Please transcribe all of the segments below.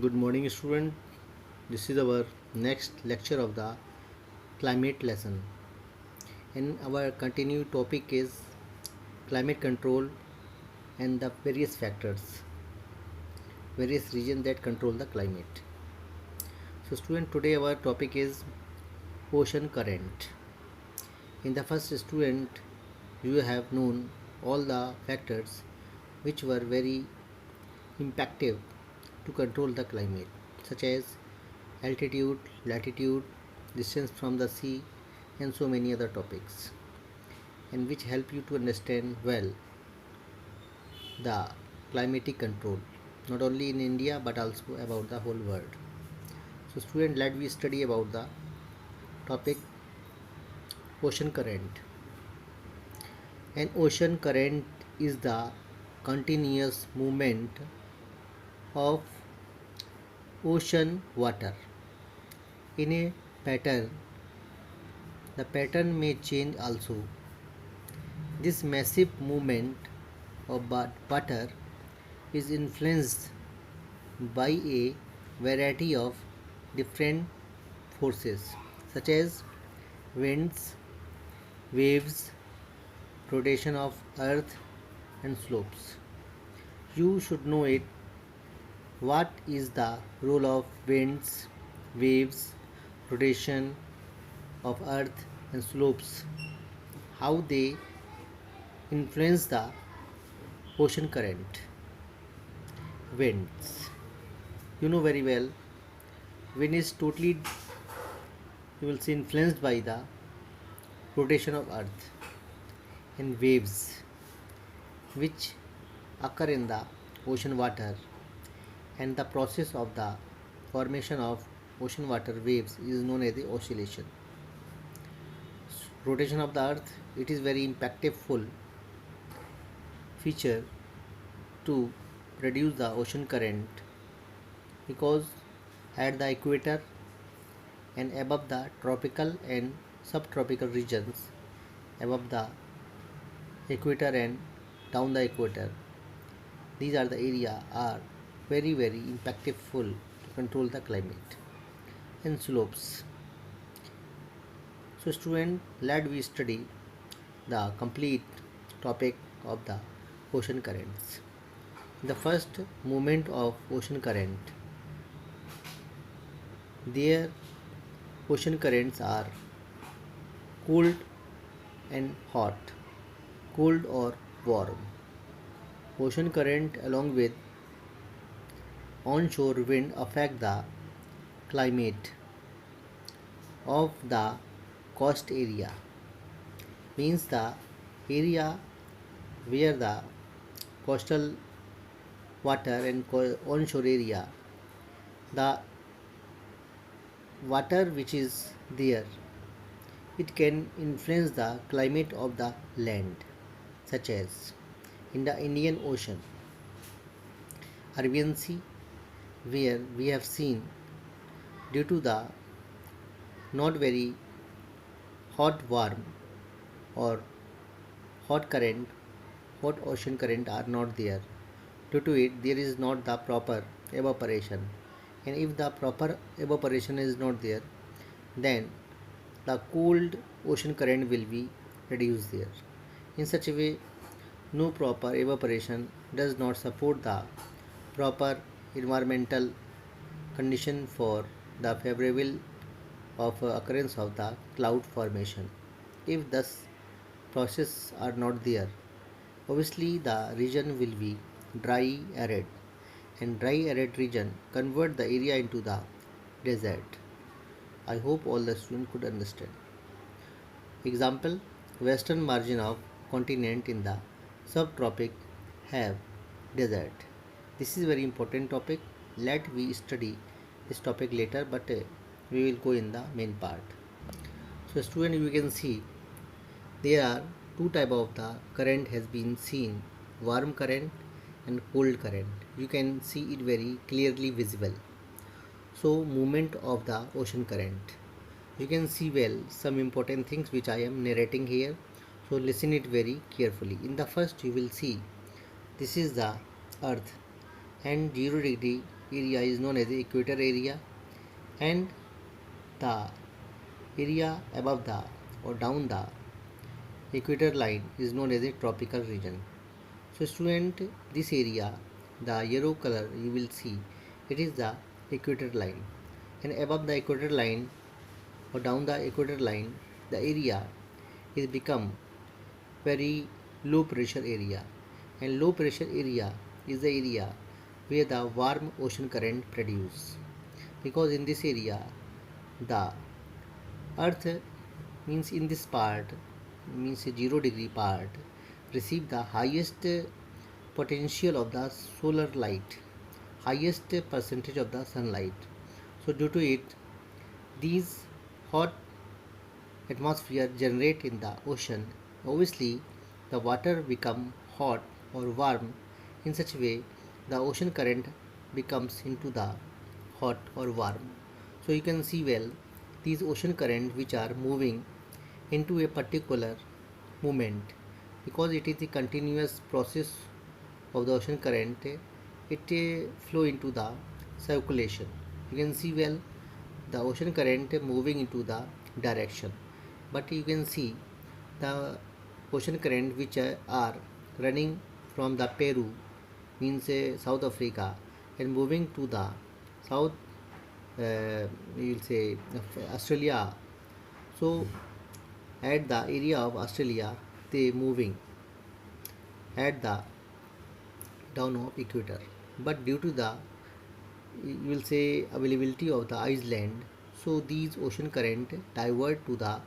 Good morning, student. This is our next lecture of the climate lesson. And our continued topic is climate control and the various regions that control the climate. So, student, today our topic is ocean current. In the first student, you have known all the factors which were very impactive to control the climate, such as altitude, latitude, distance from the sea, and so many other topics, and which help you to understand well the climatic control, not only in India but also about the whole world. So, student, let we study about the topic ocean current. An ocean current is the continuous movement of ocean water in a pattern. The pattern may change also. This massive movement of water is influenced by a variety of different forces such as winds, waves, rotation of earth and slopes. You should know it. What is the role of winds, waves, rotation of earth and slopes? How they influence the ocean current? Winds. You know very well, wind is totally, you will see, influenced by the rotation of earth, and waves which occur in the ocean water, and the process of the formation of ocean water waves is known as the oscillation. Rotation of the earth, it is very impactful feature to produce the ocean current, because at the equator and above the tropical and subtropical regions, above the equator and down the equator, these are the area are very impactful to control the climate. And slopes. So, student, let we study the complete topic of the ocean currents. The first movement of ocean current. Their ocean currents are cold and hot, cold or warm. Ocean current along with onshore wind affect the climate of the coast area, means the area where the coastal water and onshore area, the water which is there, it can influence the climate of the land, such as in the Indian Ocean, Arabian Sea, where we have seen, due to the not very hot warm or hot current, hot ocean current are not there. Due to it, there is not the proper evaporation, and if the proper evaporation is not there, then the cold ocean current will be reduced there. In such a way, no proper evaporation does not support the proper environmental condition for the favorable of occurrence of the cloud formation. If thus process are not there, obviously the region will be dry arid, and dry arid region convert the area into the desert. I hope all the students could understand. Example, western margin of continent in the subtropic have desert. This is very important topic. Let we study this topic later, but we will go in the main part. So, student, you can see there are two type of the current has been seen: warm current and cold current. You can see it very clearly visible. So, movement of the ocean current. You can see well some important things which I am narrating here. So, listen it very carefully. In the first, you will see this is the earth, and 0 degree area is known as the equator area, and the area above the or down the equator line is known as a tropical region. So student, this area, the yellow color you will see, it is the equator line, and above the equator line or down the equator line, the area is become very low pressure area, and low pressure area is the area where the warm ocean current produce, because in this area the earth means in this part means 0 degree part receive the highest potential of the solar light, highest percentage of the sunlight. So due to it, these hot atmosphere generate in the ocean. Obviously, the water become hot or warm in such a way the ocean current becomes into the hot or warm. So you can see well these ocean current which are moving into a particular movement, because it is the continuous process of the ocean current, it flow into the circulation. You can see well the ocean current moving into the direction, but you can see the ocean current which are running from the Peru means South Africa and moving to the south, you will say Australia. So at the area of Australia they moving at the down of equator, but due to the you will say availability of the ice land, so these ocean current divert to the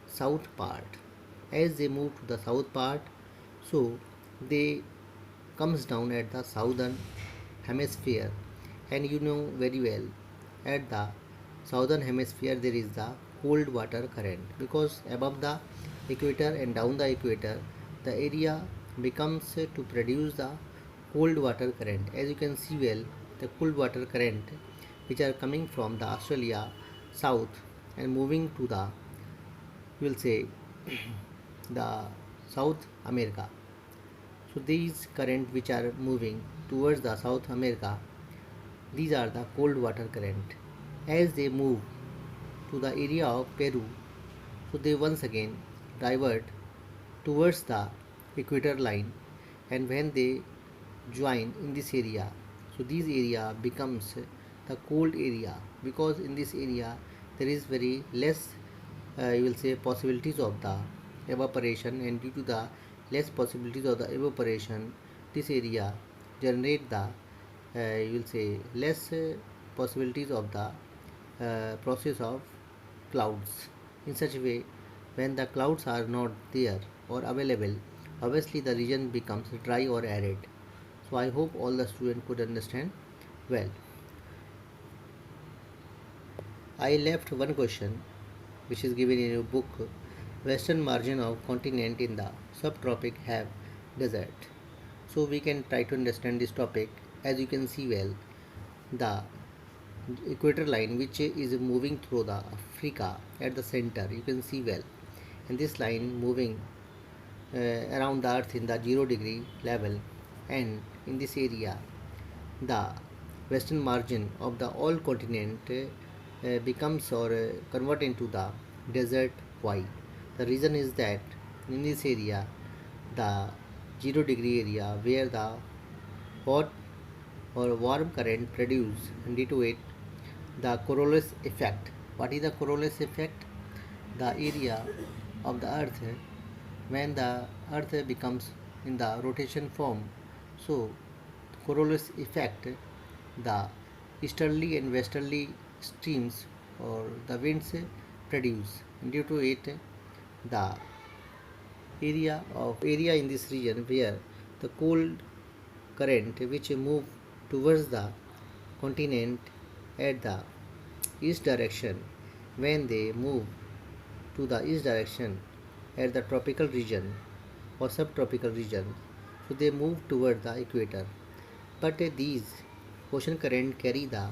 south part. As they move to the south part, so they comes down at the southern hemisphere, and you know very well at the southern hemisphere there is the cold water current, because above the equator and down the equator the area becomes to produce the cold water current. As you can see well the cold water current which are coming from the Australia south and moving to the you will say the South America. So these current which are moving towards the South America, these are the cold water current. As they move to the area of Peru, so they once again divert towards the equator line, and when they join in this area, so this area becomes the cold area, because in this area there is very less you will say possibilities of the evaporation, and due to the less possibilities of the evaporation this area generate the you will say less possibilities of the process of clouds. In such a way, when the clouds are not there or available, obviously the region becomes dry or arid. So I hope all the students could understand well. I left one question which is given in your book. Western margin of continent in the subtropic have desert. So we can try to understand this topic. As you can see well, the equator line which is moving through the Africa at the center, you can see well, and this line moving around the earth in the 0 degree level, and in this area the western margin of the all continent becomes or convert into the desert. Why? The reason is that in this area the 0 degree area where the hot or warm current produced, and due to it the Coriolis effect. What is the Coriolis effect? The area of the earth when the earth becomes in the rotation form, so Coriolis effect, the easterly and westerly streams or the winds produce, and due to it the area in this region where the cold current which move towards the continent at the east direction, when they move to the east direction at the tropical region or subtropical region, so they move toward the equator. But these ocean current carry the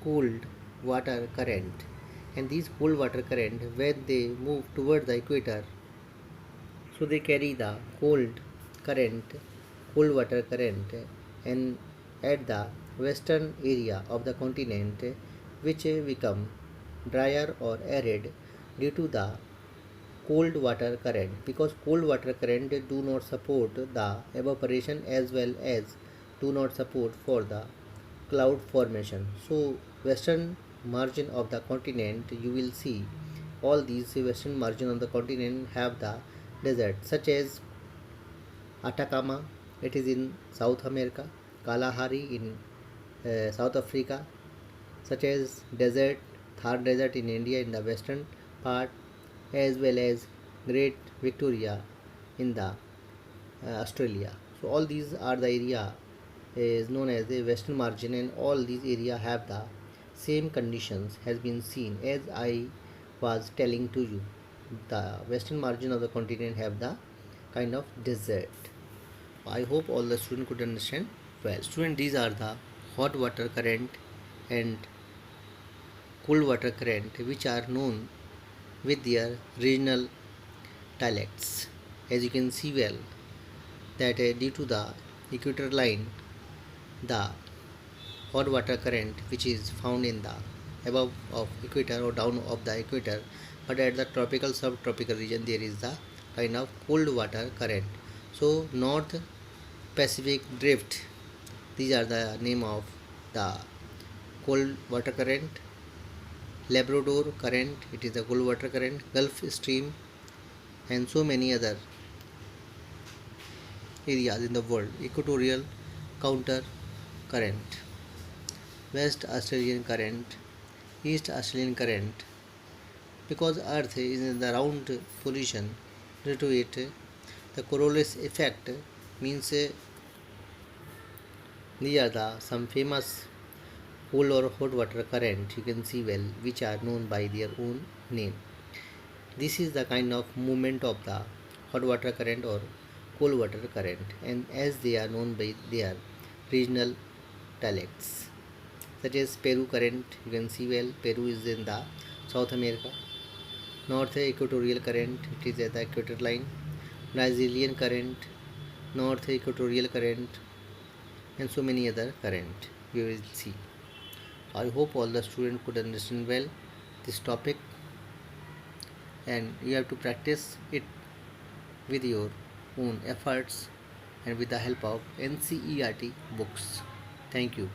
cold water current, and these cold water current when they move toward the equator, so they carry the cold current, cold water current, and at the western area of the continent which become drier or arid due to the cold water current, because cold water current do not support the evaporation as well as do not support for the cloud formation. So western margin of the continent, you will see all these western margin of the continent have the desert such as Atacama, it is in South America, Kalahari in South Africa, such as desert, Thar Desert in India in the western part, as well as Great Victoria in the Australia. So all these are the area is known as the western margin, and all these area have the same conditions has been seen as I was telling to you. The western margin of the continent have the kind of desert. I hope all the student could understand well. Student, these are the hot water current and cold water current which are known with their regional dialects. As you can see well that due to the equator line, the hot water current which is found in the above of equator or down of the equator, but at the tropical subtropical region there is the kind of cold water current. So north Pacific drift, these are the name of the cold water current. Labrador current, it is the cold water current. Gulf stream and so many other areas in the world. Equatorial counter current, West Australian current, East Australian current. Because Earth is in the round position, due to it, the Coriolis effect means these are the some famous cold or hot water current you can see well, which are known by their own name. This is the kind of movement of the hot water current or cold water current, and as they are known by their regional dialects, such as Peru current, you can see well Peru is in the South America. North equatorial current, it is at the equator line. Brazilian current, north equatorial current, and so many other current you will see. I hope all the students could understand well this topic, and you have to practice it with your own efforts and with the help of NCERT books. Thank you.